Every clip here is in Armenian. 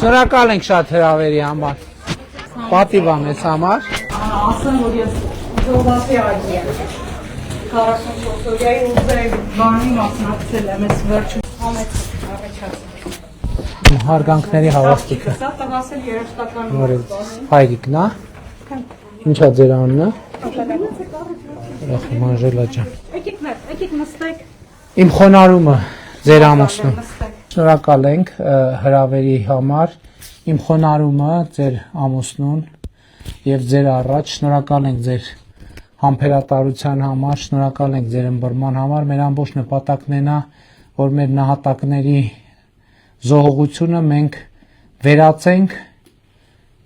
Շնորհակալ ենք շատ հրավերի համար։ Պատիվ ամես համար։ Ասեմ, որ ես ժողովրդի այգի եմ։ 44 օրյայի ուզեի բանի մասնակցել եմ, ես վերջում համեց առաջացել։ Հարգանքների հավաստիքը։ Սա տղասել երաշտական Հայրիկն է։ Ինչա ձեր անունը։ Մանժելա ջան։ Եկեք նստեք։ Իմ խոնարհումը ձեր ամուսնու։ Շնորհակալ ենք հրավերի համար։ Իմ խոնարհումը ձեր ամուսնուն եւ ձեր առաջ շնորհակալ ենք ձեր համբերատարության համար, շնորհակալ ենք ձեր ըմբռնման համար։ Մեր ամբողջ նպատակն է նա, որ մեր նահատակների զոհողությունը մենք վերացենք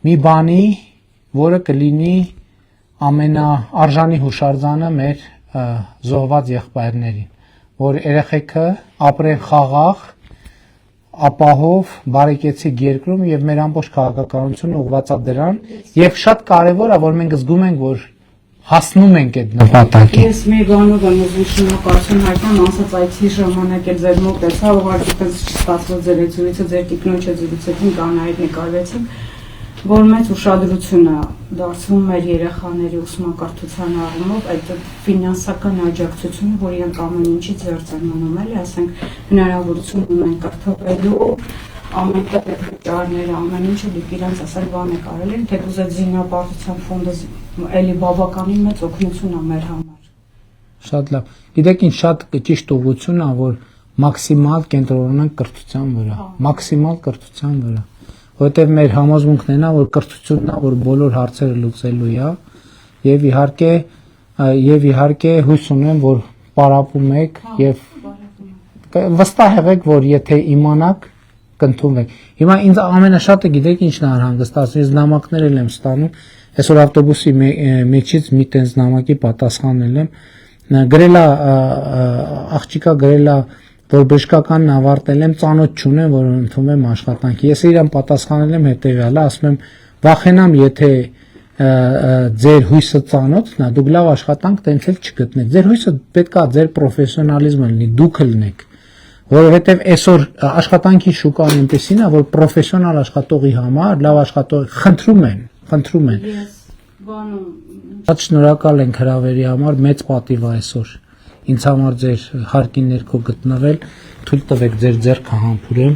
մի բանի, որը կլինի ամենաարժանի հուշարձանը մեր զոհված եղբայրներին, որ երեխեքը ապրեն խաղաղ, ապահով, բարեկեցիկ երկրում եւ մեր ամբողջ քաղաքականությունը ուղղված է դրան եւ շատ կարեւոր է որ մենք զգում ենք որ հասնում ենք այդ նպատակին։ Ես մի բանով եմ ուզում շնորհակալություն հայտնել, ասած այցի ժամանակ էլ ձեր մոտ էցա, ուղղակի պես չստացվեց ձեր զրույցը, ձեր տիկնոջը զրուցեցին, կանայք նկարվեցին, որ մեծ ուշադրություն է դարձվում մեր երեխաների ուսումնակարգության առումով այդ ֆինանսական աջակցությունը, որ իրենք ամեն ինչից վերց են մնում, էլի, ասենք հնարավորություն ունեն կրթվելու, ամեն տեղ վճարները, ամեն ինչը դուք իրանց ասել բան եք արել են, թեկուզ այդ զինապարտության ֆոնդը էլի բավականին մեծ օգնություն է մեր համար։ Շատ լավ։ Գիտեք ինչ շատ ճիշտ ուղղություն է, որ մաքսիմալ կենտրոնանանք կրթության վրա, մաքսիմալ կրթության վրա, որովհետև մեր համոզմունքն է նա, որ կրթությունն է, որ բոլոր հարցերը լուծելու է, եւ իհարկե հույս ունեմ, որ պարապում եք եւ վստահ եղեք, որ եթե իմանաք կընդունվեք։ Հիմա ինձ ամենաշատը գիտեք ինչն է անհանգստացնում, ես նամակներ եմ ստանում, այսօր ավտոբուսի մեջից մի տենց նամակի պատասխանել եմ, գրել է աղջիկա գրել է որ բժշկականն ավարտել եմ, ծանոթ չունեմ, որ ընդունվեմ աշխատանքի։ Ես իրան պատասխանել եմ հետեւյալը, ասում եմ վախենամ, եթե ձեր հույսը ծանոթն է, դուք լավ աշխատանք տենց էլ չգտնեք։ Ձեր հույսը պետքա ձեր պրոֆեսիոնալիզմը լինի, դուք լինեք։ Որովհետև այսօր աշխատանքի շուկան այնպեսին է, որ պրոֆեսիոնալ աշխատողի համար լավ աշխատող խնդրում են։ Ես բանում Շատ շնորհակալ ենք հրավերի համար, մեծ պատիվ է այսօր ինձ համար ձեր հարկի ներքո գտնվել, թույլ տվեք ձեր ձեռքը համբուրեմ։